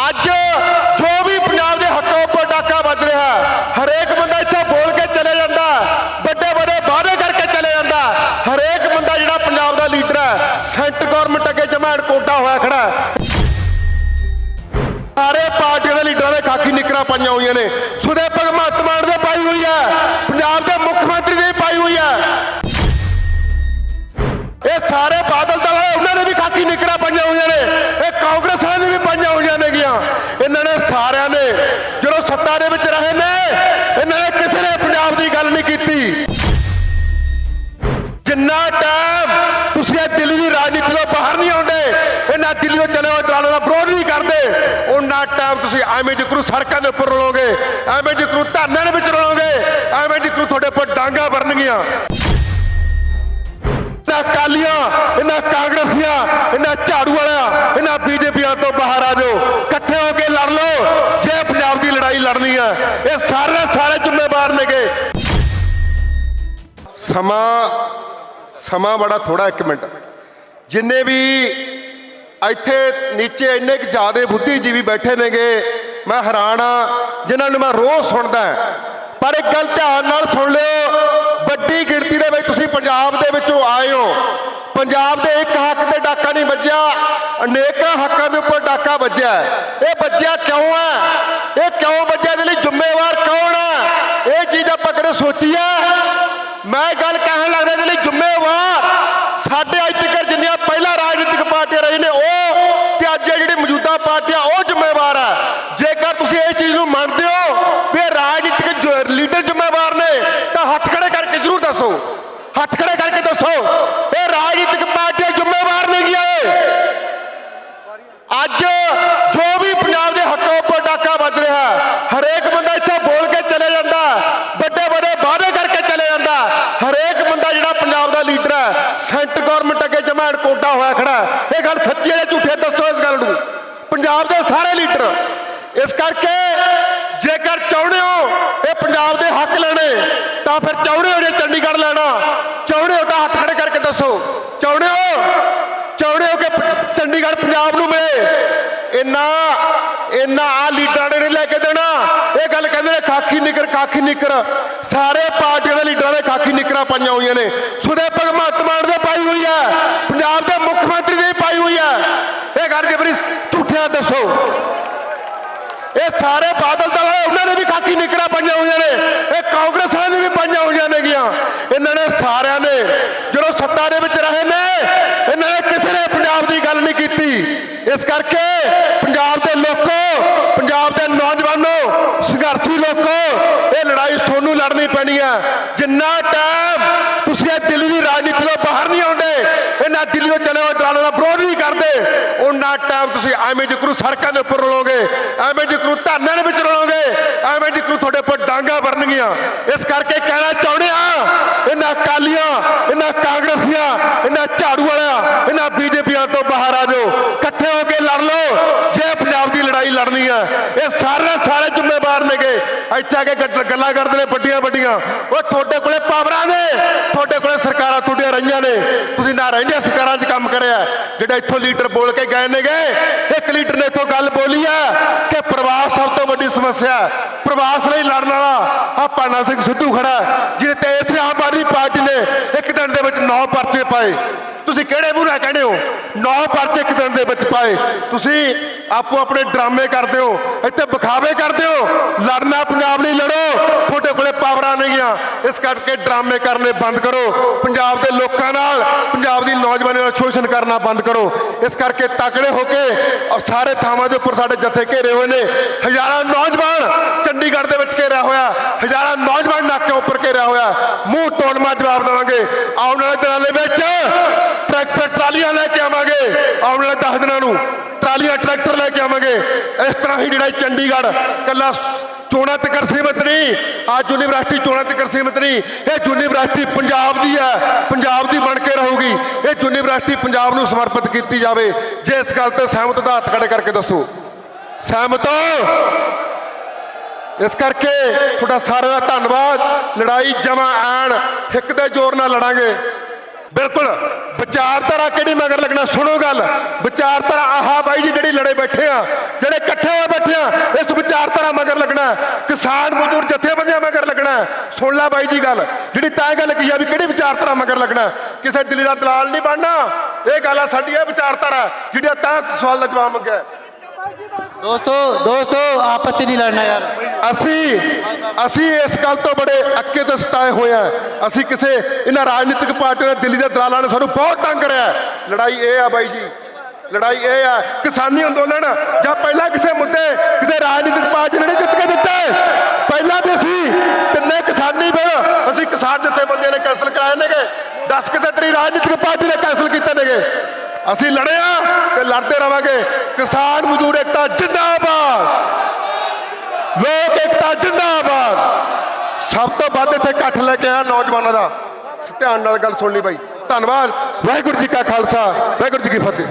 ਅੱਜ जो भी पंजाब के हकों पर डाका बज रहा हरेक बंदा इत्थे बोल के चले जाता, बड़े बड़े वादे करके चले जाता। हरेक बंदा जिहड़ा पंजाब का लीडर है सेंटर गौरमेंट अगे जमैन कोटा होया खड़ा है। सारे पार्टियों के लीडर ने खाकी निकरा पाई हुई ने, सुधे भगवंत मान ने पाई हुई है, पंजाब के मुख्यमंत्री ने पाई हुई है। ये सारे बादल दल उन्होंने भी खाकी निकरा पाई हुई ने, कांग्रेस ने भी पाई हुई ने। इन्होंने सारे ने जो सत्ता दे विच रहे ने, इन्होंने किसी ने पंजाब की गल नहीं की। जिन्ना टाइम तुसीं दिल्ली की राजनीति तो बाहर नहीं आउंदे, इन्हां दिल्ली तो चले हुए दलालां दा विरोध नहीं करते, उन्ना टाइम तुसीं एवें जिकरू सड़कों के उपर रलोगे, एवें जिकरू धरने दे विच रलोगे, एवें जिकरू तुहाडे उपर डांगा बनणगीਆਂ। अकालियां, इन्हां कांग्रेसियां, इन्हां झाड़ू वालियां, इन्हां बीजेपीआं तो बाहर आ जाओ, इकट्ठे होकर लड़ लो जे पंजाब की लड़ाई लड़नी है। ये सारे जिम्मेवार ने गे। समा बड़ा थोड़ा, एक मिनट। जिन्ने भी इत्थे नीचे इन्ने ज़्यादा बुद्धिजीवी बैठे ने गे, मैं हैरान हाँ जिन्होंने मैं रोज़ सुनता है। पर एक गल ध्यान नाल सुन लो, बड़ी गिणती दे विच तुसीं पंजाब दे विचों आए हो। पंजाब दे एक हक ते डाका नहीं वज्जिया, अनेकों हकों के उपर डाका वज्जिया। ये वज्जिया क्यों है, ये क्यों वज्जिया, इसदे लई जिम्मेवार कौन है, ये चीज़ आपां कदे सोची है। मैं गल कहण लगदा इसदे लई जिम्मेवार साडे अज तक जिन्नियां पहला राजनीतिक पार्टियां रही ने ते अज जिहड़ी मौजूदा पार्टियां वो जिम्मेवार है। जेकर तुसीं इस चीज़ नूं मंनदे हो भी राजनीतिक लीडर जिम्मेवार ने तो हथ खड़े करके जरूर दसो, हथ खड़े करके दसो ये राजनीतिक पार्टियां जिम्मेवार नहीं गया। अज जो भी पंजाब के हकों पर डाका बज रहा हरेक बंदा इत्थे बोल के चले जाता, बड़े बड़े वादे करके चले जाता। हरेक बंदा जिहड़ा पंजाब का लीडर है सेंटर गौरमेंट अगे जमैन कोटा होया खड़ा है। ये गल सच्ची है झूठे, दसो इस गल नूं पंजाब के सारे लीडर। इस करके जेकर चाहते हो ये पंजाब के हक लेने तो फिर चाहते हो जो चंडीगढ़ लेना, चाहते हो तो हाथ खड़े करके दसो, चाहते हो कि चंडीगढ़ पंजाब नूं मिले। इन्ना आ लीडर ने नहीं लैके देना। ये गल कहते हैं खाकी निकर सारे पार्टियों के लीडर ने खाकी निकरा पाई हुई ने, सुधे भगवंत मान ने पाई हुई है, पंजाब के मुख्यमंत्री ने पाई हुई है। ये गल जे बड़ी झूठिया दसो, ये सारे बादल दल उन्होंने भी खाकी निकरा पाई हुई ने, कांग्रेस ने भी पाई हुई ने। इन्होंने सारे ने जो सत्ता दे विच रहे ने, इन्होंने किसी ने पंजाब की गल नहीं की। इस करके पंजाब के लोगों, पंजाब के नौजवानों, संघर्षी लोगों, ये लड़ाई सोनू लड़नी पैनी है। जिन्ना टाइम तुसीं दिल्ली की राजनीति तो बाहर नहीं आउंदे, इन्हां दिल्ली तो चले हुए दलालां दा विरोध नहीं करते, उन्ना टाइम तुसीं एवें जिकरू सड़कों के उपर रलोगे, एवें जिकरू धरने दे विच रलोगे, एवें जिकरू तुहाडे उपर डांगा बनणगीਆਂ। इस करके कहना चाहुंदे हां इन्हां अकालियां, इन्हां कांग्रेसियां, इन्हां झाड़ू वालियां, इन्हां बीजेपीआं तो बाहर आ जाओ, इकट्ठे होकर लड़ लो जे पंजाब की लड़ाई लड़नी है। ये सारे जिम्मेवार ने गे। इत्थे आके गल्लां करदे ने वड्डियां वड्डियां, वो तुहाडे कोले पावरां ने, तुहाडे कोले सरकारां तुहाडीਆਂ रहीਆਂ ने, तुसीं ना रहिंदियां सरकारां 'च काम करिया। जिहड़ा इत्थों लीडर बोल के गए ने गए, एक लीडर ने इत्थों गल बोली है कि प्रवास सब तो वड्डी समस्या है, प्रवास ਲਈ लड़न वाला आ ਭਾਨਾ ਸਿੰਘ ਸਿੱਧੂ खड़ा ਜਿਹਦੇ ਤੇ ਇਸ आम आदमी पार्टी ने एक दिन ਦੇ ਵਿੱਚ 9 ਪਰਚੇ ਪਾਏ। ਤੁਸੀਂ ਕਿਹੜੇ ਮੂੰਹ ਨਾਲ ਕਹਿੰਦੇ ਹੋ 9 ਪਰਚੇ ਇੱਕ ਦਿਨ ਦੇ ਵਿੱਚ ਪਾਏ? ਤੁਸੀਂ ਆਪੋ ਆਪਣੇ ਡਰਾਮੇ ਕਰਦੇ ਹੋ, ਇੱਥੇ ਵਿਖਾਵੇ ਕਰਦੇ ਹੋ। ਲੜਨਾ ਪੰਜਾਬ ਲਈ ਲੜੋ, ਤੁਹਾਡੇ ਕੋਲੇ ਪਾਵਰਾਂ ਨਹੀਂਆਂ। ਇਸ ਕਰਕੇ ਡਰਾਮੇ ਕਰਨੇ ਬੰਦ ਕਰੋ, ਪੰਜਾਬ ਦੇ ਲੋਕਾਂ ਨਾਲ, ਪੰਜਾਬ ਦੀ ਨੌਜਵਾਨੀ ਨਾਲ ਸ਼ੋਸ਼ਣ ਕਰਨਾ ਬੰਦ ਕਰੋ। ਇਸ ਕਰਕੇ ਤਕੜੇ ਹੋ ਕੇ ਔਰ ਸਾਰੇ ਥਾਵਾਂ ਦੇ ਉੱਪਰ ਸਾਡੇ ਜਥੇ ਘੇਰੇ ਹੋਏ ਨੇ। ਹਜ਼ਾਰਾਂ ਨੌਜਵਾਨ ਚੰਡੀਗੜ੍ਹ ਦੇ ਵਿੱਚ ਘੇਰਿਆ ਹੋਇਆ, ਹਜ਼ਾਰਾਂ ਨੌਜਵਾਨ ਨਾਕਿਆਂ ਉੱਪਰ ਘੇਰਿਆ ਹੋਇਆ। ਮੂੰਹ ਤੋੜਮਾ ਜਵਾਬ ਦੇਵਾਂਗੇ। ਆਉਣ ਵਾਲੇ ਦਿਨਾਂ ਦੇ ਵਿੱਚ ट्रैक्टर ट्रालियां लैके आवांगे, आने वाले 10 दिनों नूं ट्रालियां ट्रैक्टर लैके आवांगे। इस तरह ही जिहड़ा चंडीगढ़ कल्ला चोणां तक सीमित नहीं, आज यूनिवर्सिटी चोणां तक सीमित नहीं, ये यूनिवर्सिटी पंजाब दी है, पंजाब दी बन के रहूगी। ये यूनिवर्सिटी पंजाब नूं समर्पित की जाए। जे इस गल ते सहमत हो हथ खड़े करके दसो, सहमत हो? इस करके तुहाडा सारिਆਂ ਦਾ धन्नवाद। लड़ाई जमा ऐन हिक दे जोर नाल लड़ांगे। ਬਿਲਕੁਲ ਵਿਚਾਰਧਾਰਾ ਕਿਹੜੀ ਮਗਰ ਲੱਗਣਾ, ਸੁਣੋ ਗੱਲ। ਵਿਚਾਰਧਾਰਾ ਆਹਾ ਬਾਈ ਜੀ ਜਿਹੜੀ ਲੜੇ ਬੈਠੇ ਆ, ਜਿਹੜੇ ਇਕੱਠੇ ਹੋਏ ਬੈਠੇ ਆ, ਇਸ ਵਿਚਾਰਧਾਰਾ ਮਗਰ ਲੱਗਣਾ, ਕਿਸਾਨ ਮਜ਼ਦੂਰ ਜਥੇਬੰਦੀਆਂ ਮਗਰ ਲੱਗਣਾ। ਸੁਣ ਲੈ ਬਾਈ ਜੀ ਗੱਲ, ਜਿਹੜੀ ਤਾਂ ਗੱਲ ਕੀ ਆ ਵੀ ਕਿਹੜੀ ਵਿਚਾਰਧਾਰਾ ਮਗਰ ਲੱਗਣਾ, ਕਿਸੇ ਦਿੱਲੀ ਦਾ ਦਲਾਲ ਨਹੀਂ ਬਣਨਾ। ਇਹ ਗੱਲ ਆ ਸਾਡੀ, ਇਹ ਵਿਚਾਰਧਾਰਾ ਜਿਹੜੀ ਤਾਂ ਸਵਾਲ ਦਾ ਜਵਾਬ ਮੰਗਿਆ। ਦੋਸਤੋ ਆਪਸ ਚ ਨਹੀਂ ਲੜਨਾ ਯਾਰ। ਅਸੀਂ ਇਸ ਗੱਲ ਤੋਂ ਬੜੇ ਅੱਕੇ ਤੇ ਸਤਾਏ ਹੋਏ ਆ। ਅਸੀਂ ਕਿਸੇ ਇਹਨਾਂ ਰਾਜਨੀਤਿਕ ਪਾਰਟੀਆਂ ਨੇ, ਦਿੱਲੀ ਦੇ ਦਲਾਲਾਂ ਨੇ ਸਾਨੂੰ ਬਹੁਤ ਤੰਗ ਕਰਿਆ। ਲੜਾਈ ਇਹ ਆ ਬਾਈ ਜੀ, ਲੜਾਈ ਇਹ ਆ। ਕਿਸਾਨੀ ਅੰਦੋਲਨ ਜਾਂ ਪਹਿਲਾਂ ਕਿਸੇ ਮੁੱਦੇ ਕਿਸੇ ਰਾਜਨੀਤਿਕ ਪਾਰਟੀ ਨੇ ਨਹੀਂ ਜਿੱਤ ਕੇ ਦਿੱਤੇ। ਪਹਿਲਾਂ ਵੀ ਅਸੀਂ ਤਿੰਨੇ ਕਿਸਾਨੀ ਬਿੱਲ ਅਸੀਂ ਕਿਸਾਨ ਜਥੇਬੰਦੀਆਂ ਨੇ ਕੈਂਸਲ ਕਰਾਏ ਨੇਗੇ, 10 ਕਿਸੇ ਤੇਰੀ ਰਾਜਨੀਤਿਕ ਪਾਰਟੀ ਨੇ ਕੈਂਸਲ ਕੀਤੇ ਨੇਗੇ। ਅਸੀਂ ਲੜੇ ਆ ਤੇ ਲੜਦੇ ਰਵਾਂਗੇ। ਕਿਸਾਨ ਮਜ਼ਦੂਰ ਏਕਤਾ ਜਿੰਦਾਬਾਦ, ਲੋਕ ਏਕਤਾ ਜਿੰਦਾਬਾਦ। ਸਭ ਤੋਂ ਵੱਧ ਇੱਥੇ ਇਕੱਠ ਲੈ ਕੇ ਆਇਆ ਨੌਜਵਾਨਾਂ ਦਾ। ਧਿਆਨ ਨਾਲ ਗੱਲ ਸੁਣ ਲਈ ਬਾਈ। ਧੰਨਵਾਦ। ਵਾਹਿਗੁਰੂ ਜੀ ਕਾ ਖਾਲਸਾ, ਵਾਹਿਗੁਰੂ ਜੀ ਕੀ ਫਤਿਹ।